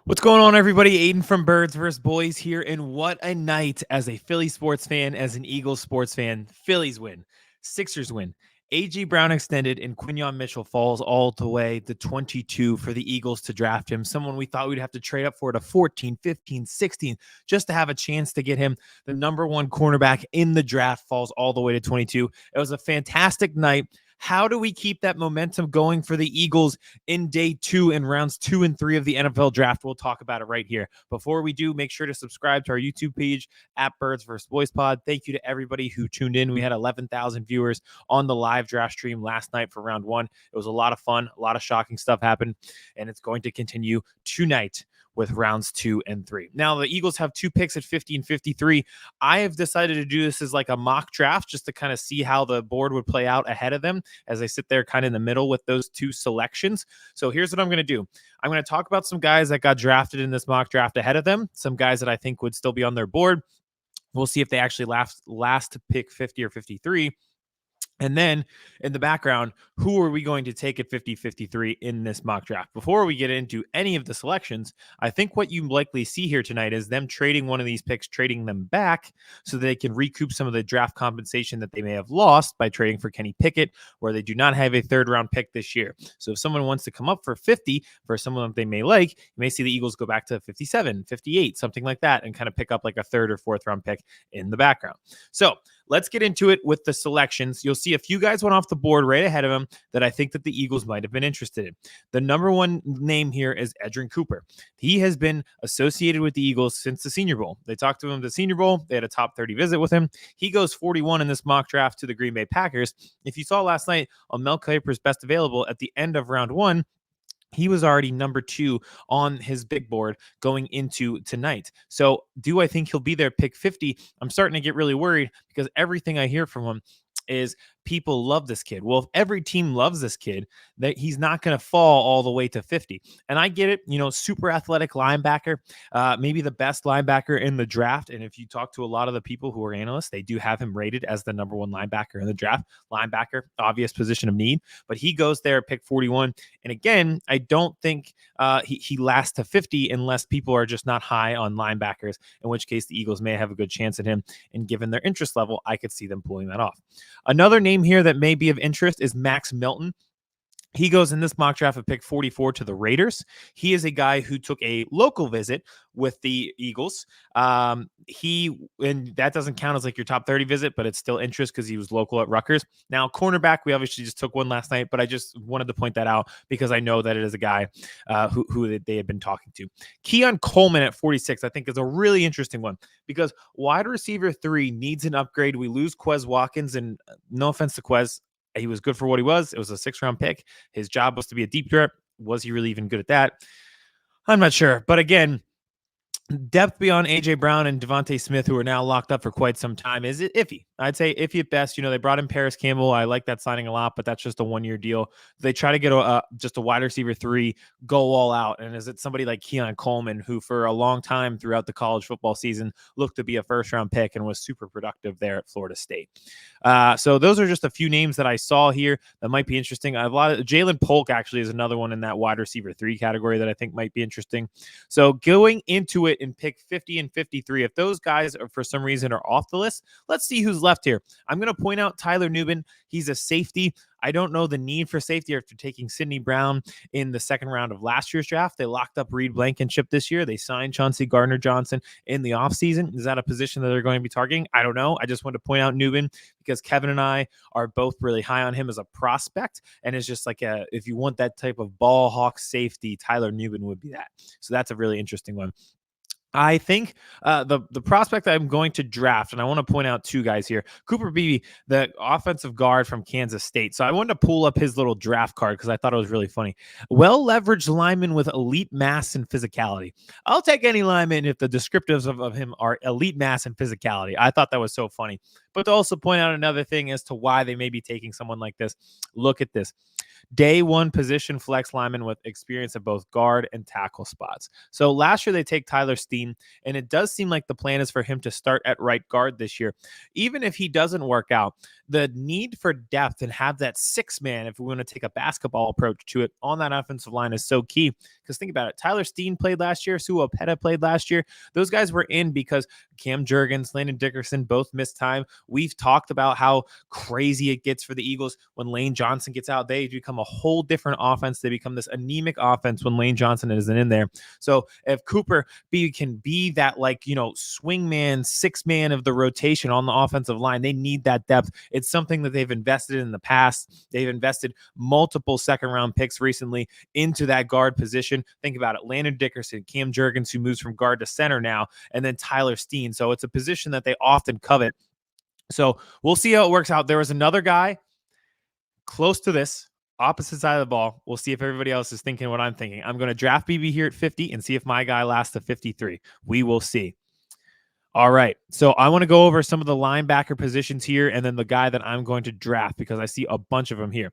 What's going on, everybody? Aidan from Birds vs. Boys here, and what a night as a Philly sports fan, as an Eagles sports fan. Phillies win, Sixers win. A.J. Brown extended, and Quinyon Mitchell falls all the way to 22 for the Eagles to draft him. Someone we thought we'd have to trade up for to 14, 15, 16 just to have a chance to get him. The number one cornerback in the draft falls all the way to 22. It was a fantastic night. How do we keep that momentum going for the Eagles in day two and rounds 2 and 3 of the NFL draft? We'll talk about it right here. Before we do, make sure to subscribe to our YouTube page at Birds vs. Boys Pod. Thank you to everybody who tuned in. We had 11,000 viewers on the live draft stream last night for round 1. It was a lot of fun. A lot of shocking stuff happened, and it's going to continue tonight with rounds 2 and 3. Now, the Eagles have 2 picks at 50 and 53. I have decided to do this as like a mock draft just to kind of see how the board would play out ahead of them as I sit there kind of in the middle with those 2 selections. So here's what I'm going to do. I'm going to talk about some guys that got drafted in this mock draft ahead of them, some guys that I think would still be on their board. We'll see if they actually last to pick 50 or 53. And then in the background, who are we going to take at 50-53 in this mock draft? Before we get into any of the selections, I think what you likely see here tonight is them trading one of these picks, trading them back so they can recoup some of the draft compensation that they may have lost by trading for Kenny Pickett, where they do not have a third-round pick this year. So if someone wants to come up for 50 for someone that they may like, you may see the Eagles go back to 57, 58, something like that, and kind of pick up like a third or fourth-round pick in the background. So let's get into it with the selections. You'll see a few guys went off the board right ahead of him that I think that the Eagles might have been interested in. The number one name here is Edgerrin Cooper. He has been associated with the Eagles since the Senior Bowl. They talked to him at the Senior Bowl. They had a top 30 visit with him. He goes 41 in this mock draft to the Green Bay Packers. If you saw last night on Mel Kiper's Best Available at the end of round 1, he was already number 2 on his big board going into tonight. So do I think he'll be there pick 50? I'm starting to get really worried because everything I hear from him is people love this kid. Well, if every team loves this kid, that he's not going to fall all the way to 50. And I get it, super athletic linebacker, maybe the best linebacker in the draft. And if you talk to a lot of the people who are analysts, they do have him rated as the number 1 linebacker in the draft. Linebacker, obvious position of need, but he goes there at pick 41. And again, I don't think he lasts to 50 unless people are just not high on linebackers, in which case the Eagles may have a good chance at him. And given their interest level, I could see them pulling that off. Another name here that may be of interest is Max Milton. He goes in this mock draft at pick 44 to the Raiders. He is a guy who took a local visit with the Eagles. And that doesn't count as like your top 30 visit, but it's still interest because he was local at Rutgers. Now, cornerback, we obviously just took one last night, but I just wanted to point that out because I know that it is a guy who they had been talking to. Keon Coleman at 46, I think, is a really interesting one because wide receiver 3 needs an upgrade. We lose Quez Watkins, and no offense to Quez, he was good for what he was. It was a 6th-round pick. His job was to be a deep threat. Was he really even good at that? I'm not sure. But again, depth beyond A.J. Brown and Devontae Smith, who are now locked up for quite some time, is it iffy? I'd say iffy at best. They brought in Paris Campbell. I like that signing a lot, but that's just a 1-year deal. They try to get just a wide receiver 3, go all out. And is it somebody like Keon Coleman, who for a long time throughout the college football season looked to be a first-round pick and was super productive there at Florida State? So those are just a few names that I saw here that might be interesting. A lot of Jalen Polk actually is another one in that wide receiver 3 category that I think might be interesting. So going into it in pick 50 and 53, if those guys are for some reason are off the list, let's see who's left here. I'm going to point out Tyler Nubin. He's a safety. I don't know the need for safety after taking Sidney Brown in the 2nd round of last year's draft. They locked up Reed Blankenship this year. They signed Chauncey Gardner-Johnson in the offseason. Is that a position that they're going to be targeting? I don't know. I just want to point out Nubin because Kevin and I are both really high on him as a prospect. And it's just like if you want that type of ball hawk safety, Tyler Nubin would be that. So that's a really interesting one. I think the prospect I'm going to draft, and I want to point out 2 guys here. Cooper Beebe, the offensive guard from Kansas State. So I wanted to pull up his little draft card because I thought it was really funny. Well-leveraged lineman with elite mass and physicality. I'll take any lineman if the descriptives of him are elite mass and physicality. I thought that was so funny. But to also point out another thing as to why they may be taking someone like this, look at this. day one position flex lineman with experience at both guard and tackle spots. So last year they take Tyler Steen, and it does seem like the plan is for him to start at right guard this year. Even if he doesn't work out, the need for depth and have that six man, if we want to take a basketball approach to it, on that offensive line is so key. Because think about it, Tyler Steen played last year, Sua Opeta played last year. Those guys were in because Cam Jurgens, Landon Dickerson both missed time. We've talked about how crazy it gets for the Eagles when Lane Johnson gets out. They become a whole different offense. They become this anemic offense when Lane Johnson isn't in there. So if Cooper can be that, like, swing man, six man of the rotation on the offensive line, they need that depth. It's something that they've invested in the past. They've invested multiple second round picks recently into that guard position. Think about it. Landon Dickerson, Cam Jurgens, who moves from guard to center now, and then Tyler Steen. So it's a position that they often covet. So we'll see how it works out. There was another guy close to this, opposite side of the ball. We'll see if everybody else is thinking what I'm thinking. I'm going to draft BB here at 50 and see if my guy lasts to 53. We will see. All right. So I want to go over some of the linebacker positions here and then the guy that I'm going to draft because I see a bunch of them here.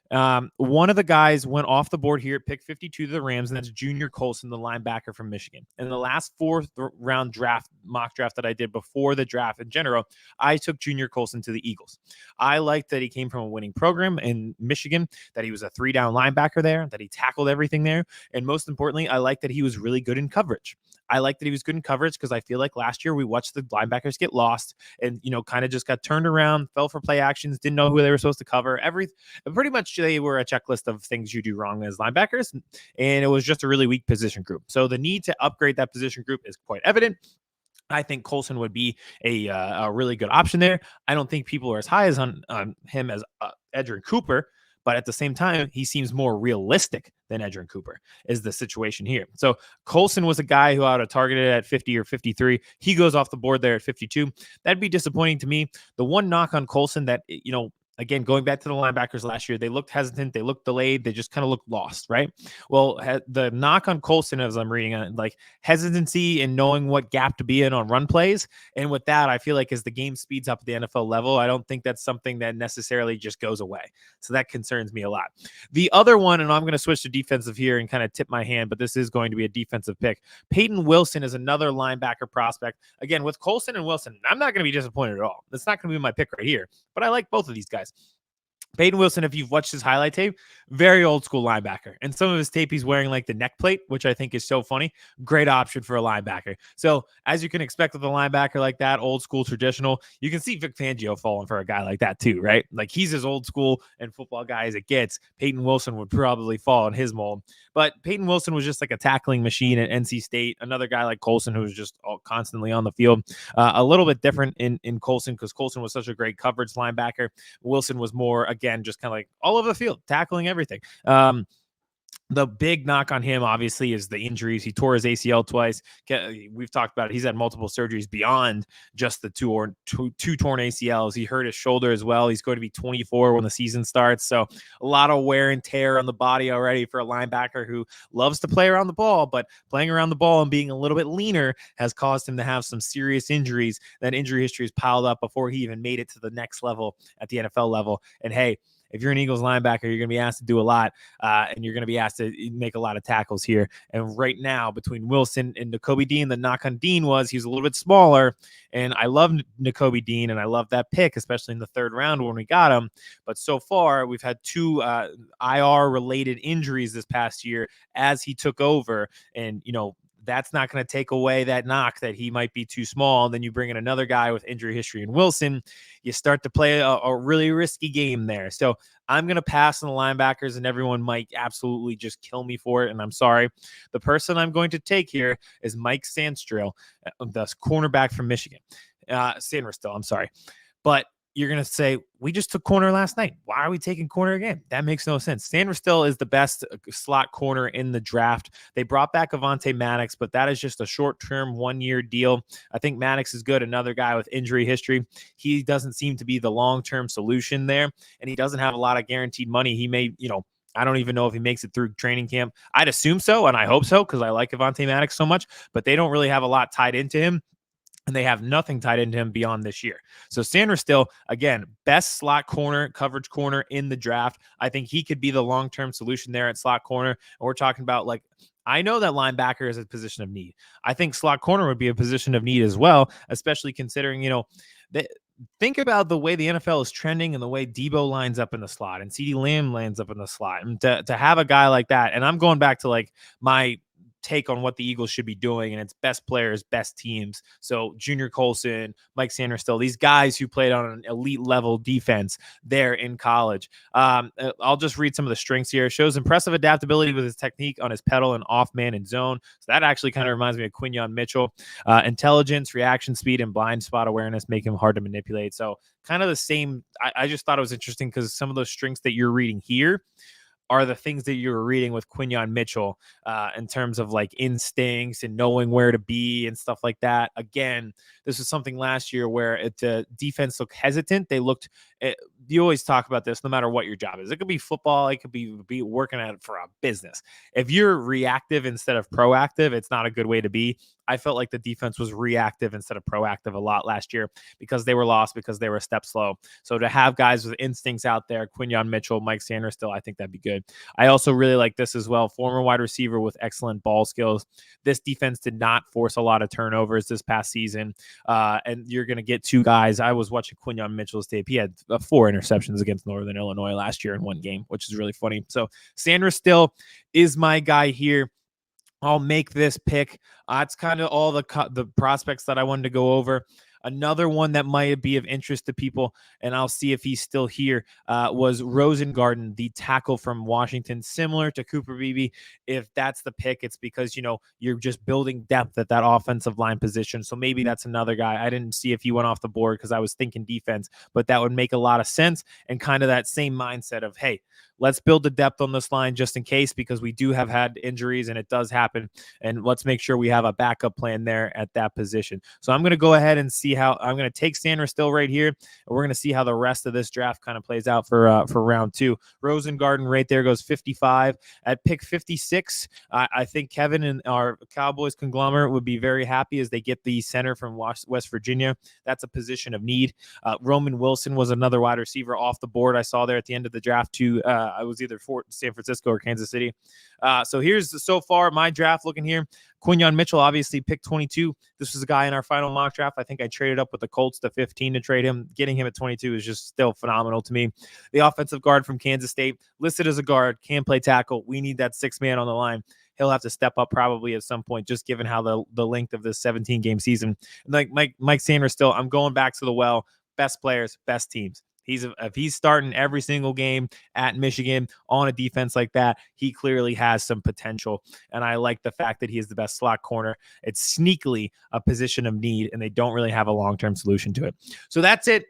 One of the guys went off the board here at pick 52 to the Rams, and that's Junior Colson, the linebacker from Michigan. In the last fourth round mock draft that I did before the draft in general, I took Junior Colson to the Eagles. I liked that he came from a winning program in Michigan, that he was a 3-down linebacker there, that he tackled everything there, and most importantly, I liked that he was really good in coverage. I like that he was good in coverage because I feel like last year we watched the linebackers get lost and, kind of just got turned around, fell for play actions, didn't know who they were supposed to cover. Pretty much they were a checklist of things you do wrong as linebackers, and it was just a really weak position group. So the need to upgrade that position group is quite evident. I think Colson would be a really good option there. I don't think people are as high as on him as Edgerrin Cooper, but at the same time, he seems more realistic than Edgerrin Cooper is the situation here. So Colson was a guy who I would have targeted at 50 or 53. He goes off the board there at 52. That'd be disappointing to me. The one knock on Colson that, again, going back to the linebackers last year, they looked hesitant. They looked delayed. They just kind of looked lost, right? Well, the knock on Colson, as I'm reading it, like hesitancy and knowing what gap to be in on run plays. And with that, I feel like as the game speeds up at the NFL level, I don't think that's something that necessarily just goes away. So that concerns me a lot. The other one, and I'm going to switch to defensive here and kind of tip my hand, but this is going to be a defensive pick. Peyton Wilson is another linebacker prospect. Again, with Colson and Wilson, I'm not going to be disappointed at all. That's not going to be my pick right here, but I like both of these guys. Peyton Wilson, if you've watched his highlight tape, very old school linebacker. And some of his tape, he's wearing like the neck plate, which I think is so funny. Great option for a linebacker. So as you can expect with a linebacker like that, old school, traditional, you can see Vic Fangio falling for a guy like that too, right? Like he's as old school and football guy as it gets. Peyton Wilson would probably fall in his mold. But Peyton Wilson was just like a tackling machine at NC State. Another guy like Colson who was just constantly on the field. A little bit different in Colson because Colson was such a great coverage linebacker. Wilson was more, again, just kind of like all over the field, tackling everything. The big knock on him, obviously, is the injuries. He tore his ACL twice. We've talked about it. He's had multiple surgeries beyond just the two torn ACLs. He hurt his shoulder as well. He's going to be 24 when the season starts. So a lot of wear and tear on the body already for a linebacker who loves to play around the ball, but playing around the ball and being a little bit leaner has caused him to have some serious injuries. That injury history is piled up before he even made it to the next level at the NFL level. And hey, if you're an Eagles linebacker, you're going to be asked to do a lot, and you're going to be asked to make a lot of tackles here. And right now, between Wilson and Nakobe Dean, the knock on Dean was he's a little bit smaller, and I love Nakobe Dean, and I love that pick, especially in the third round when we got him. But so far, we've had two IR-related injuries this past year as he took over, and, that's not going to take away that knock that he might be too small. And then you bring in another guy with injury history in Wilson. You start to play a really risky game there. So I'm going to pass on the linebackers, and everyone might absolutely just kill me for it. And I'm sorry. The person I'm going to take here is Mike Sandstrill, the cornerback from Michigan. Sandrill, I'm sorry. But you're going to say, we just took corner last night. Why are we taking corner again? That makes no sense. Sandrill is the best slot corner in the draft. They brought back Avonte Maddox, but that is just a short-term 1-year deal. I think Maddox is good. Another guy with injury history. He doesn't seem to be the long-term solution there, and he doesn't have a lot of guaranteed money. He may, I don't even know if he makes it through training camp. I'd assume so, and I hope so because I like Avonte Maddox so much, but they don't really have a lot tied into him. and they have nothing tied into him beyond this year. So Sanders still, again, best slot corner, coverage corner in the draft. I think he could be the long-term solution there at slot corner. And we're talking about, like, I know that linebacker is a position of need. I think slot corner would be a position of need as well, especially considering, that think about the way the NFL is trending and the way Debo lines up in the slot and CeeDee Lamb lands up in the slot. And to have a guy like that, and I'm going back to like my take on what the Eagles should be doing, and it's best players, best teams. So Junior Colson, Mike Sanders, still these guys who played on an elite level defense there in college. I'll just read some of the strengths here. Shows impressive adaptability with his technique on his pedal and off man and zone. So that actually kind of reminds me of Quinyon Mitchell. Intelligence, reaction speed, and blind spot awareness make him hard to manipulate. So kind of the same. I just thought it was interesting because some of those strengths that you're reading here are the things that you were reading with Quinyon Mitchell in terms of like instincts and knowing where to be and stuff like that. Again, this was something last year where the defense looked hesitant. They looked, you always talk about this no matter what your job is. It could be football. It could be working at it for a business. If you're reactive instead of proactive, it's not a good way to be. I felt like the defense was reactive instead of proactive a lot last year because they were lost, because they were a step slow. So to have guys with instincts out there, Quinyon Mitchell, Mike Sanders still, I think that'd be good. I also really like this as well. Former wide receiver with excellent ball skills. This defense did not force a lot of turnovers this past season. And you're going to get two guys. I was watching Quinyon Mitchell's tape. He had 4 interceptions against Northern Illinois last year in one game, which is really funny. So Sanders still is my guy here. I'll make this pick. It's kind of all the prospects that I wanted to go over. Another one that might be of interest to people, and I'll see if he's still here, was Rosengarten, the tackle from Washington, similar to Cooper Beebe. If that's the pick, it's because, you're just building depth at that offensive line position. So maybe that's another guy. I didn't see if he went off the board because I was thinking defense, but that would make a lot of sense, and kind of that same mindset of, hey, let's build the depth on this line just in case, because we do have had injuries and it does happen. And let's make sure we have a backup plan there at that position. So I'm going to go ahead and see how I'm going to take Sanders still right here. And we're going to see how the rest of this draft kind of plays out for round 2. Rosengarten right there goes 55 at pick 56. I think Kevin and our Cowboys conglomerate would be very happy as they get the center from West Virginia. That's a position of need. Roman Wilson was another wide receiver off the board I saw there at the end of the draft too. I was either for San Francisco or Kansas City. So here's so far my draft looking here. Quinyon Mitchell, obviously pick 22. This was a guy in our final mock draft. I think I traded up with the Colts to 15 to trade him. Getting him at 22 is just still phenomenal to me. The offensive guard from Kansas State, listed as a guard, can play tackle. We need that 6 man on the line. He'll have to step up probably at some point, just given how the length of this 17-game season. Like Mike Sanders still, I'm going back to the well. Best players, best teams. If he's starting every single game at Michigan on a defense like that, he clearly has some potential. And I like the fact that he is the best slot corner. It's sneakily a position of need, and they don't really have a long-term solution to it. So that's it.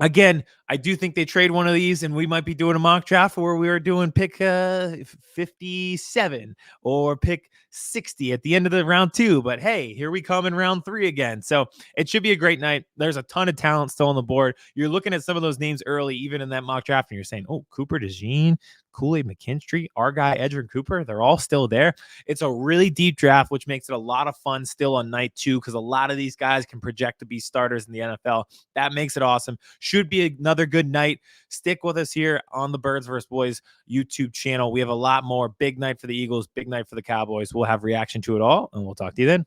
Again, I do think they trade one of these, and we might be doing a mock draft where we are doing pick 57 or pick 60 at the end of the round 2. But hey, here we come in round 3 again. So it should be a great night. There's a ton of talent still on the board. You're looking at some of those names early, even in that mock draft, and you're saying, oh, Cooper DeJean, Kool-Aid McKinstry, our guy, Edrin Cooper, they're all still there. It's a really deep draft, which makes it a lot of fun still on night 2 because a lot of these guys can project to be starters in the NFL. That makes it awesome. Should be another good night. Stick with us here on the Birds vs. Boys YouTube channel. We have a lot more. Big night for the Eagles, big night for the Cowboys. We'll have reaction to it all, and we'll talk to you then.